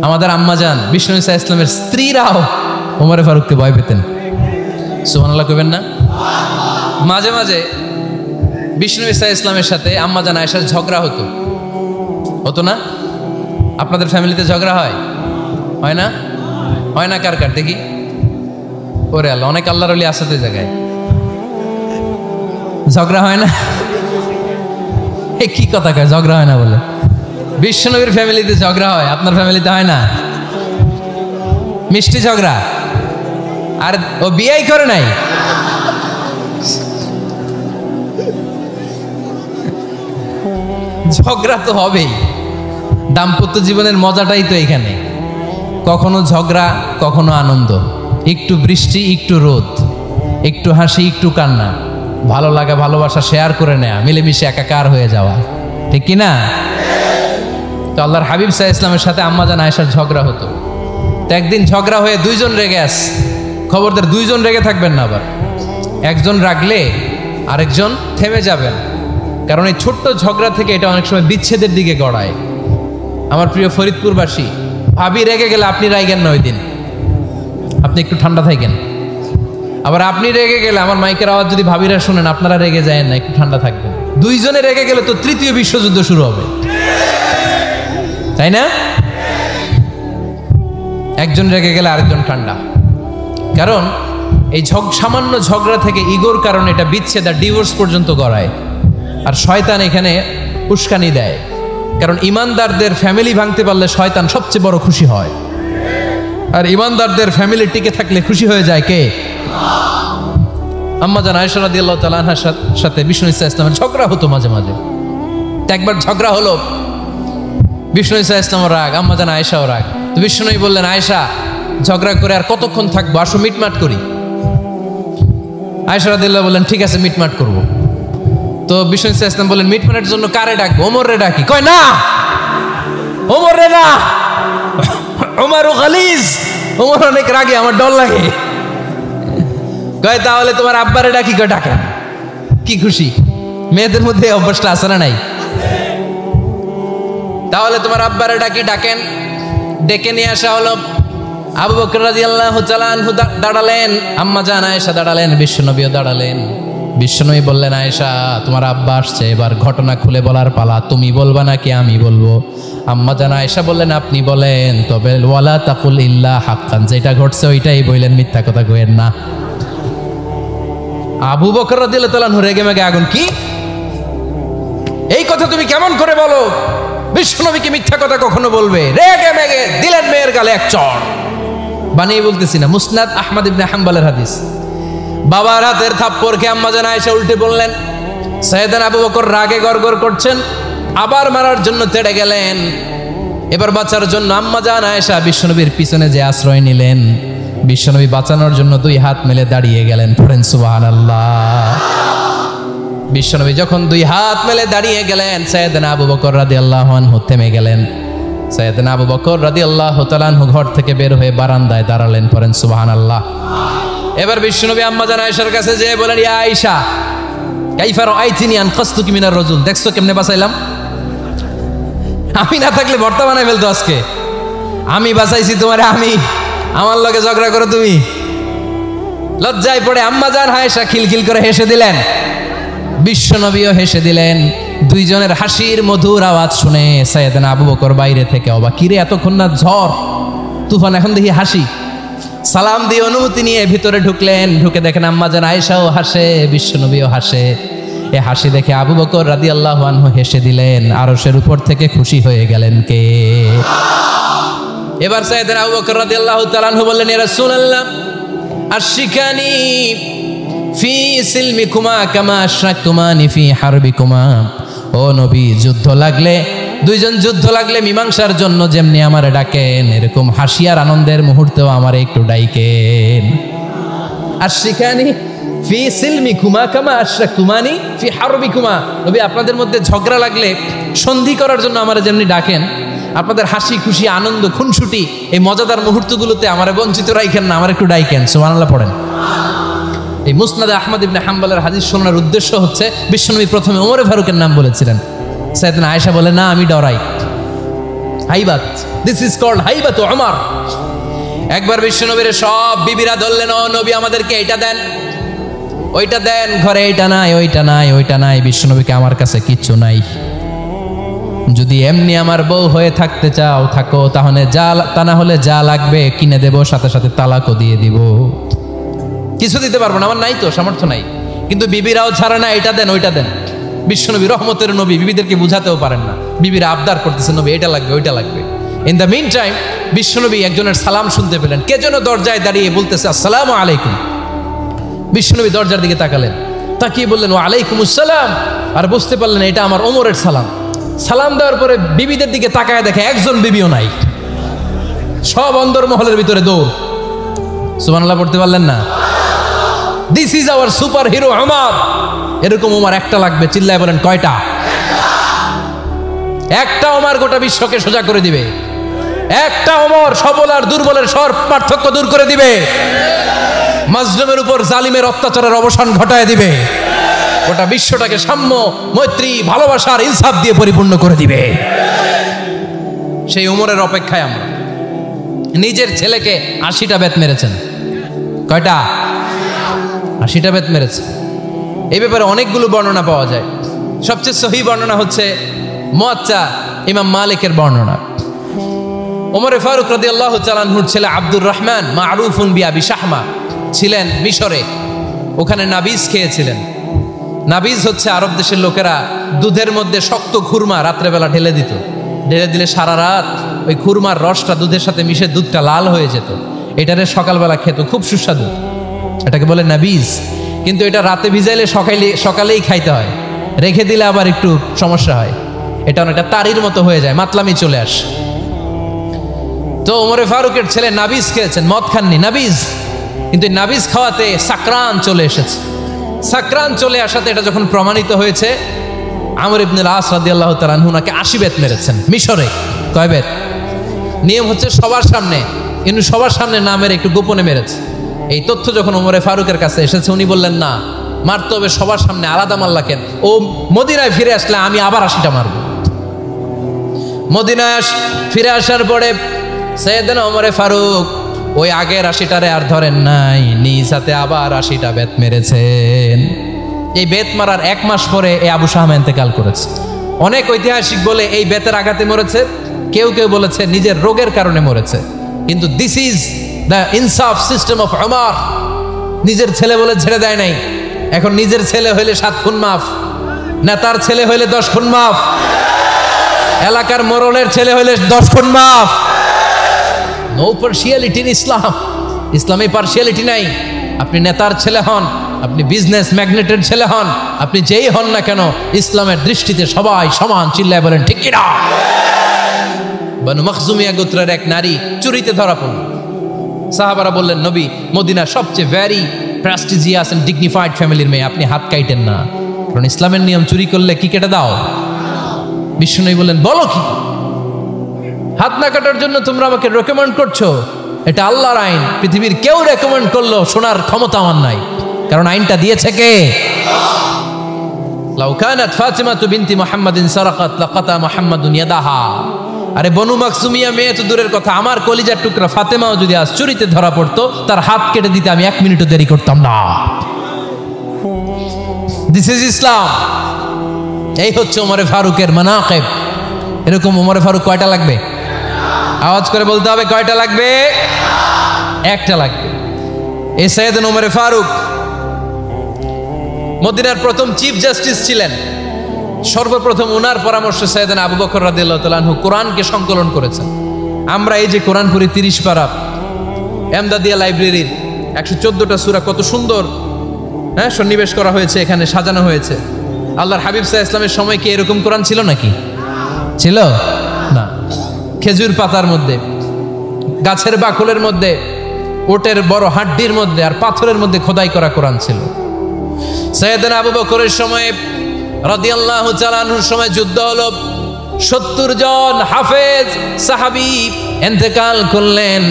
আমাদের আম্মাজান বিষ্ণু ইসা ইসলামের স্ত্রীরাও ওমরে ফারুককে ভয় পেতেন। সুবহানাল্লাহ কইবেন না? মাঝে মাঝে বিষ্ণু ইসা ইসলামের সাথে আম্মাজান আয়েশার ঝগড়া হতো না? আপনাদের ফ্যামিলিতে ঝগড়া হয় না? হয় না? কার কার দেখি? ওরে আল্লাহ, অনেক আল্লাহর ওলি আছে তো জায়গায়, ঝগড়া হয় না? কি কথা কয় ঝগড়া হয় না বলে? বিশ্বনবীর ফ্যামিলিতে ঝগড়া হয়, আপনার ফ্যামিলিতে হয় না? মিষ্টি ঝগড়া। আর ও বিয়েই করে নাই। ঝগড়া তো হবেই, দাম্পত্য জীবনের মজাটাই তো এখানে। কখনো ঝগড়া, কখনো আনন্দ, একটু বৃষ্টি, একটু রোদ, একটু হাসি, একটু কান্না, ভালো লাগা ভালোবাসা শেয়ার করে নেয়া, মিলেমিশে একাকার হয়ে যাওয়া, ঠিক কিনা? তো আল্লাহর হাবিব সাল্লাল্লাহু আলাইহি ইসলামের সাথে আম্মাজান আয়েশার ঝগড়া হতো। তো একদিন ঝগড়া হয়ে দুইজন রেগে আছে। খবরদার দুইজন রেগে থাকবেন না, আবার একজন রাগলে আরেকজন থেমে যাবেন, কারণ এই ছোট্ট ঝগড়া থেকে এটা অনেক সময় বিচ্ছেদের দিকে গড়ায়। আমার প্রিয় ফরিদপুরবাসী, ভাবি রেগে গেলে আপনি রাইগেন না, ওই দিন আপনি একটু ঠান্ডা থাকেন। আবার আপনি রেগে গেলে, আমার মাইকের আওয়াজ যদি ভাবিরা শুনেন, আপনারা রেগে যায় না, একটু ঠান্ডা থাকবেন। দুইজনে রেগে গেলে তো তৃতীয় বিশ্বযুদ্ধ শুরু হবে, তাই না? একজন রেগে গেলে আরেকজন ঠান্ডা। কারণ এই সামান্য ঝগড়া থেকে ইগোর কারণে এটা বিচ্ছেদ আর ডিভোর্স পর্যন্ত গড়ায়। আর শয়তান এখানে উস্কানি দেয়, কারণ ইমানদারদের ফ্যামিলি ভাঙতে পারলে শয়তান সবচেয়ে বড় খুশি হয়। আর ইমানদারদের ফ্যামিলি টিকে থাকলে খুশি হয়ে যায় কে? আম্মাজান আয়েশা রাদিয়াল্লাহু তাআলা আনহার সাথে বিষ্ণু ইসা ইসলামের ঝগড়া হতো মাঝে মাঝে। একবার ঝগড়া হলো, বিষ্ণু ইসা ইসলামের রাগ, আম্মাজান আয়েশাও রাগ। তো বিষ্ণুই বললেন, আয়েশা ঝগড়া করে আর কতক্ষণ থাকবো, আসো মিটমাট করি। আয়েশা রাদিয়াল্লাহু বললেন, ঠিক আছে মিটমাট করবো। তো বিষ্ণু ইসা ইসলাম বললেন, মিটমাটের জন্য কারে ডাকবো? ওমর রে ডাকি। কয় না, ওমর রে না, ওমর গালিজ, ওমর অনেক রাগে, আমার ডর লাগে। কয় তাহলে তোমার আব্বারে ডাকি। কয় ডাকেন। কি খুশি, মেয়েদের মধ্যে অভ্যাসটা আছে না নাই? তাহলে তোমার আব্বারে ডাকি, ডাকেন। ডেকে নিয়ে আসা হলো। আবু বকর রাদিয়াল্লাহু তাআলা আনহু দাঁড়ালেন, আম্মাজান আয়েশা দাঁড়ালেন, বিশ্বনবীও দাঁড়ালেন। বিশ্বনবী বললেন, আয়েশা তোমার আব্বা আসছে, এবার ঘটনা খুলে বলার পালা, তুমি বলবা নাকি আমি বলবো? আম্মাজান আয়েশা বললেন, আপনি বলেন, তবে ওয়ালা তাকুল ইল্লা হাক্কান, যেটা ঘটছে ওইটাই বললেন, মিথ্যা কথা কইেন না। আবু বকর রাদিয়াল্লাহু তাআলা আনহু রেগে মেগে আগুন। কি এই কথা তুমি কেমন করে বলো? বিশ্বনবীকে মিথ্যা কথা কখনো বলবে? রেগে মেগে দিলেন মেয়ের গালে এক চড়। বানিয়ে বলতেছি না, মুসনাদ আহমদ ইবনে হাম্বলের হাদিস। বাবার হাতের থাপ্পড়কে আম্মাজান আয়েশা উল্টে বললেন। সাইয়েদনা আবু বকর রাগে গড়গড় করছেন, আবার মারার জন্য তেড়ে গেলেন। এবার বাঁচার জন্য আম্মাজান আয়েশা বিশ্বনবীর পিছনে যে আশ্রয় নিলেন, বিশ্বনবী বাঁচানোর জন্য দুই হাত মেলে দাঁড়িয়ে গেলেন। পড়েন সুবহানাল্লাহ। বিশ্বনবী যখন দুই হাত মেলে দাঁড়িয়ে গেলেন, সাইয়েদনা আবু বকর রাদিয়াল্লাহু আনহু থেমে গেলেন। সাইয়েদনা আবু বকর রাদিয়াল্লাহু তাআলা আনহু ঘর থেকে বের হয়ে বারান্দায় দাঁড়ালেন। পড়েন সুবহানাল্লাহ। এবার বিশ্বনবী আম্মাজান আয়েশার কাছে যেয়ে বলেন, ইয়া আয়েশা কাইফা রাআইতিনি আনকাসতুকি মিনার রাজুল, দেখছো কেমনে বাঁচাইলাম? আমি না থাকলে ভর্তা বানাই ফেলতো আজকে। আমি বাঁচাইছি তোমারে, আমি, আমার লগে ঝগড়া করো তুমি? লজ্জায় পড়ে আম্মাজান আয়েশা খিলখিল করে হেসে দিলেন, বিশ্বনবীও হেসে দিলেন। দুইজনের হাসির মধুর আওয়াজ শুনে সাইয়েদনা আবু বকর বাইরে থেকে অবাক, কিরে এতক্ষণ না ঝড় তুফান, এখন দেখি হাসি। সালাম দিয়ে অনুমতি নিয়ে ভিতরে ঢুকলেন। ঢুকে দেখেন আম্মাজান আয়েশাও হাসে, বিশ্বনবীও হাসে। এ হাসি দেখে আবু বকর রাদিয়াল্লাহু আনহু হেসে দিলেন। আরশের উপর থেকে খুশি হয়ে গেলেন কে? এবার সাইয়েদনা আবু বকর রাদিয়াল্লাহু তাআলা আনহু বললেন, ইয়া রাসূলুল্লাহ আশরিকানি ফি সিলমিকুমা কামা আশরাকতুমানি ফি হারবিকুমা। ও নবী, যুদ্ধ লাগলে, দুইজন যুদ্ধ লাগলে মীমাংসার জন্য যেমনি আমারে ডাকেন, এরকম হাসি আর আনন্দের মুহূর্তেও আমারে একটু ডাইকেন। আশরিকানি ফি সিলমিকুমা কামা আশরাকতুমানি ফি হারবিকুমা। নবী, আপনাদের মধ্যে ঝগড়া লাগলে সন্ধি করার জন্য আমারে যেমনি ডাকেন, আপনাদের হাসি খুশি আনন্দ খুনসুটি এই মজাদার মুহূর্তগুলোতে আমারে বঞ্চিত রাখেন না, আমার একটু ডাইকেন। সুবহানাল্লাহ পড়েন। এই মুসনাদ আহমদ ইবনে হাম্বলের হাদিস শোনার উদ্দেশ্য হচ্ছে, বিশ্বনবী প্রথমে ওমরে ফারুকের নাম বলেছিলেন। সাইয়েদনা আয়েশা বলে, না আমি ডরাই। হাইবাত, দিস ইজ কল্ড হাইবাত ওমর। একবার বিশ্বনবীর সব বিবিরা ধরলেন, ও নবী আমাদেরকে এটা দেন ওইটা দেন, ঘরে এইটা নাই ওইটা নাই ওইটা নাই। বিশ্বনবীকে আমার কাছে কিচ্ছু নাই, যদি এমনি আমার বউ হয়ে থাকতে চাও থাকো, তাহলে তা না হলে যা লাগবে কিনে দেব, সাথে সাথে তালাকও দিয়ে দিব। কিছু দিতে পারবো না, আমার নাই তো সামর্থ্য নাই। কিন্তু বিবিরাও ছাড়ে না, এটা দেন ওইটা দেন। বিশ্বনবী রহমতের নবী, বিবিদেরকে বুঝাতেও পারেন না, বিবিরা আবদার করতেছে নবী এটা লাগবে ওইটা লাগবে। ইন দ্য মিন টাইম বিশ্বনবী একজনের সালাম শুনতে পেলেন, কে যেন দরজায় দাঁড়িয়ে বলতেছে আসসালামু আলাইকুম। বিশ্বনবী দরজার দিকে তাকালেন, তাকিয়ে বললেন ওয়া আলাইকুম আসসালাম, আর বুঝতে পারলেন এটা আমার ওমরের সালাম। সালাম দেওয়ার পরে বিবিদের দিকে তাকায় দেখে একজন বিবিও নাই, সব অন্দরমহলের ভিতরে দৌড়। সুবহানাল্লাহ পড়তে পারলেন না? This is our super hero Omar. এরকম ওমর একটা লাগবে, চিল্লায় বলেন কয়টা? একটা ওমর গোটা বিশ্বকে সোজা করে দিবে। একটা ওমর সবল আর দুর্বলের সব পার্থক্য দূর করে দিবে, মাজলুমের উপর জালিমের অত্যাচারের অবসান ঘটায় দিবে, গোটা বিশ্বটাকে সাম্য, মৈত্রী, ভালোবাসার ইনসাফ দিয়ে পরিপূর্ণ করে দিবে। সেই ওমরের অপেক্ষায় আমরা। নিজের ছেলেকে 80টা বেত মেরেছেন। কয়টা? 80টা বেত মেরেছে। এই ব্যাপারে অনেকগুলো বর্ণনা পাওয়া যায়। সবচেয়ে সহি বর্ণনা হচ্ছে মুয়াত্তা ইমাম মালিকের বর্ণনা। ওমরে ফারুক রাদিয়াল্লাহু তাআলা আনহুর ছেলে আব্দুর রহমান মারুফুন বিআবি শাহমা ছিলেন মিশরে, ওখানে নাবিজ খেয়েছিলেন। নাবিজ হচ্ছে আরব দেশের লোকেরা দুধের মধ্যে শক্ত খুরমা রাত্রেবেলা ঢেলে দিত, ঢেলে দিলে সারা রাত ওই খুরমার রসটা দুধের সাথে মিশে দুধটা লাল হয়ে যেত। এটারে সকালবেলা খেত, খুব সুস্বাদু, এটাকে বলে নাবিজ। কিন্তু এটা রাতে ভিজাইলে সকালেই খাইতে হয়, রেখে দিলে আবার একটু সমস্যা হয়, এটা অনেকটা তারির মতো হয়ে যায়, মাতলামি চলে আসে। তো ওমরে ফারুকের ছেলে নাবিজ খেয়েছেন, মদ খাননি, নাবিজ। কিন্তু নাবিজ খাওয়াতে সাকরান চলে এসেছে। সাকরান চলে আসাতে এটা যখন প্রমাণিত হয়েছে, আমর ইবনে আস রাদিয়াল্লাহু তাআলা আনহু নাকি 80 বেত মেরেছেন মিশরে। কয় বেত? নিয়ম হচ্ছে সবার সামনে, কিন্তু সবার সামনে না মেরে একটু গোপনে মেরেছে। এই তথ্য যখন ওমরে ফারুকের কাছে এসেছে, উনি বললেন না, মারতে হবে সবার সামনে, আলাদা মাল্লা কেন? ও মদিনায় ফিরে আসলে আমি আবার 80টা মারব। মদিনায় ফিরে আসার পরে সাইয়েদনা ওমরে ফারুক ওই আগের 80টারে আর ধরেন নাই, নিজ হাতে আবার 80টা বেত মেরেছেন। এই বেত মারার 1 মাস পরে এই আবু শাহমা ইন্তেকাল করেছে। অনেক ঐতিহাসিক বলে এই বেতের আঘাতে মরেছে, কেউ কেউ বলেছে নিজের রোগের কারণে মরেছে। কিন্তু দিস ইজ দ্য ইনসাফ সিস্টেম অফ ওমর। নিজের ছেলে বলে ছেড়ে দেয় নাই। এখন নিজের ছেলে হইলে 7 খুন মাফ, নেতার ছেলে হইলে 10 খুন মাফ, এলাকার মোড়লের ছেলে হইলে 10 খুন মাফ। নো পার্সিয়ালিটি ইন ইসলাম। ইসলামে পার্সিয়ালিটি নাই। আপনি নেতার ছেলে হন, আপনি বিজনেস ম্যাগনেটের ছেলে হন, আপনি যেই হন না কেন, ইসলামের দৃষ্টিতে সবাই সমান। চিল্লায় বলেন ঠিক কিনা? বনু মখজুমিয়া গোত্রের এক নারী চুরিতে ধরা পড়ল। সাহাবারা বললেন, নবী মদিনার সবচেয়ে ভেরি প্রেস্টিজিয়াস এন্ড ডিগনিফাইড ফ্যামিলির মেয়ে, আপনি হাত কাটেন না, কারণ ইসলামের নিয়ম চুরি করলে কি কেটে দাও? বিষ্ণু বললেন, বলো কি? হাত না কাটার জন্য তোমরা আমাকে রেকমেন্ড করছো? এটা আল্লাহর আইন, পৃথিবীর কেউ রেকমেন্ড করলো শোনার ক্ষমতা আমার নাই, কারণ আইনটা দিয়েছে কে? লাউ কানাত ফাতিমাতু বিনতি মুহাম্মাদিন সারাকাত লাকাতা মুহাম্মাদুন ইয়াদাহা। আরে বনু মাকসুমিয়া মেয়ে তো দূরের কথা, আমার কলিজার টুকরা ফাতেমাও যদি আজ চুরিতে ধরা পড়তো, তার হাত কেটে দিতে আমি 1 মিনিটও দেরি করতাম না। দিস ইজ ইসলাম। এই হচ্ছে ওমরে ফারুকের মানাকিব। এরকম ওমরে ফারুক কয়টা লাগবে? আওয়াজ করে বলতে হবে, কয়টা লাগবে? একটা লাগবে। এই সাইয়েদনা ওমরে ফারুক মদিনার প্রথম চিফ জাস্টিস ছিলেন। সর্বপ্রথম ওনার পরামর্শে সাইয়েদনা আবু বকর রাদিয়াল্লাহু তাআলা আনহু কোরআনকে সংকলন করেছেন। আমরা এই যে কোরআন পড়ি 30 পারা, এমদাদিয়া লাইব্রেরির 114টা সূরা, কত সুন্দর সন্নিবেশ করা হয়েছে, এখানে সাজানো হয়েছে। আল্লাহর হাবিব সাল্লাল্লাহু আলাইহি ওয়াসাল্লামের সময় কি এরকম কোরআন ছিল নাকি? ছিল না। খেজুর পাতার মধ্যে, গাছের বাকলের মধ্যে, ওটের বড় হাড্ডির মধ্যে আর পাথরের মধ্যে খোদাই করা কোরআন ছিল। সাইয়েদনা আবু বকরের সময় রাদিয়াল্লাহু তাআলা আনহুর সময় যুদ্ধ হলো, 70 জন হাফেজ সাহাবী ইন্তেকাল করলেন।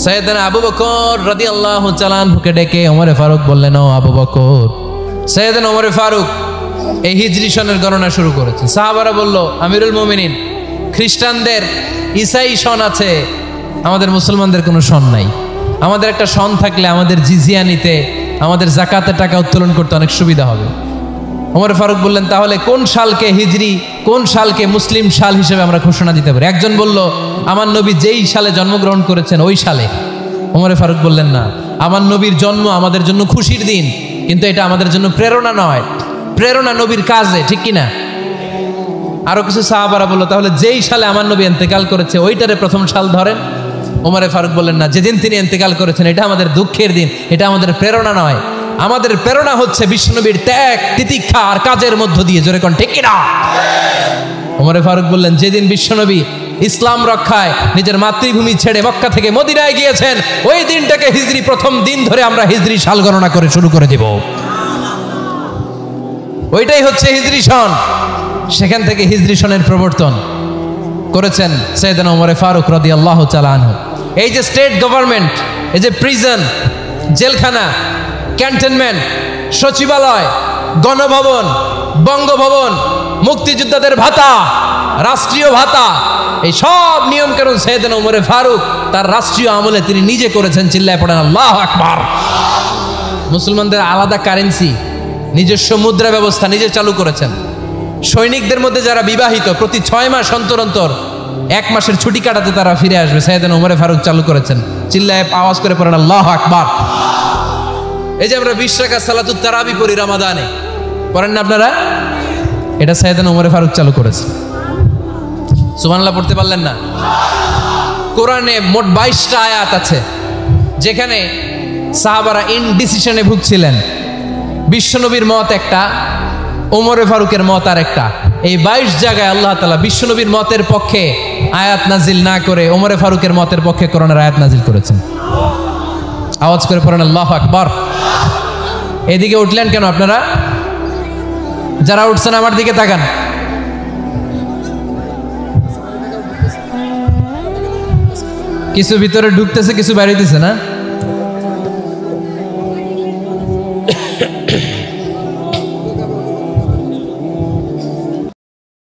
সাইয়েদনা আবু বকর রাদিয়াল্লাহু তাআলা আনহুকে ডেকে ওমরে ফারুক বললেন, ও আবু বকর। সাইয়েদনা ওমরে ফারুক এই হিজরি সনের গণনা শুরু করেছেন। সাহাবারা বলল, আমিরুল মুমিনিন খ্রিস্টানদের ঈসাই সন আছে, আমাদের মুসলমানদের কোনো সন নাই। আমাদের একটা সন থাকলে আমাদের জিজিয়া নিতে, আমাদের জাকাতের টাকা উত্তোলন করতে অনেক সুবিধা হবে। ওমর ফারুক বললেন, তাহলে কোন সালকে হিজরি, কোন সালকে মুসলিম সাল হিসেবে আমরা ঘোষণা দিতে পারি? একজন বলল, আমার নবী যেই সালে জন্মগ্রহণ করেছেন ওই সালে। ওমর ফারুক বললেন, না, আমার নবীর জন্ম আমাদের জন্য খুশির দিন, কিন্তু এটা আমাদের জন্য প্রেরণা নয়। প্রেরণা নবীর কাজে, ঠিক কিনা? আরো কিছু সাহাবারা বললো, তাহলে যেই সালে আমার নবী ইন্তেকাল করেছে ওইটারে প্রথম সাল ধরেন। ওমর ফারুক বললেন, না, যেদিন তিনি ইন্তেকাল করেছেন এটা আমাদের দুঃখের দিন, এটা আমাদের প্রেরণা নয়। আমাদের প্রেরণা হচ্ছে বিশ্বনবীর ত্যাগ, তিতিক্ষা আর কাজের মধ্য দিয়ে। জোরে কোন ঠিক কিনা? ওমর ফারুক বললেন, যেদিন বিশ্বনবী ইসলাম রক্ষায় নিজের মাতৃভূমি ছেড়ে মক্কা থেকে মদিনায় গিয়েছেন, ওই দিনটাকে হিজরি প্রথম দিন ধরে আমরা হিজরি সাল গণনা করে শুরু করে দিব। ওইটাই হচ্ছে হিজরি সন। সেখান থেকে হিজরি সনের প্রবর্তন করেছেন সাইয়েদনা ওমর ফারুক রাদিয়াল্লাহু তাআলা আনহু। এই যে স্টেট গভর্নমেন্ট, এই যে প্রিজন, জেলখানা, ক্যান্টনমেন্ট, সচিবালয়, গণভবন, বঙ্গভবন, মুক্তিযোদ্ধাদের ভাতা, রাষ্ট্রীয় ভাতা, এই সব নিয়ম কানুন সাইয়েদনা ওমর ফারুক তার রাষ্ট্রীয় আমলে তিনি নিজে করেছেন। চিল্লায় পড়েন আল্লাহু আকবার। মুসলমানদের আলাদা কারেন্সি, নিজস্ব মুদ্রা ব্যবস্থা নিজে চালু করেছেন। সৈনিকদের মধ্যে যারা বিবাহিত, প্রতি 6 মাস অন্তর অন্তর 1 মাসের ছুটি কাটাতে তারা ফিরে আসবে, সাইয়েদনা ওমর ফারুক চালু করেছেন। চিল্লায় আওয়াজ করে পড়েন আল্লাহু আকবার। এই যে আমরা 20 রাকাত সালাতুত তারাবি পড়ি রমাদানে, পড়েন না আপনারা? এটা সাইয়েদনা ওমর ফারুক চালু করেছে। সুবহানাল্লাহ পড়তে পারলেন না? কোরআনে মোট 22টা আয়াত আছে যেখানে সাহাবারা ইনডিসিশনে ভুগছিলেন। বিশ্বনবীর মত একটা, ওমর ফারুকের মত আর একটা। এই 22 জায়গায় আল্লাহ তাআলা বিশ্বনবীর মতের পক্ষে আয়াত নাজিল না করে ওমর ফারুকের মতের পক্ষে কোরআনের আয়াত নাজিল করেছেন। আওয়াজ করে পড়েন আল্লাহু আকবার। এদিকে উঠলেন কেন আপনারা? যারা উঠছেন আমার দিকে তাকান। কিছু ভিতরে ঢুকতেছে, কিছু বাইরে দিতেছে না?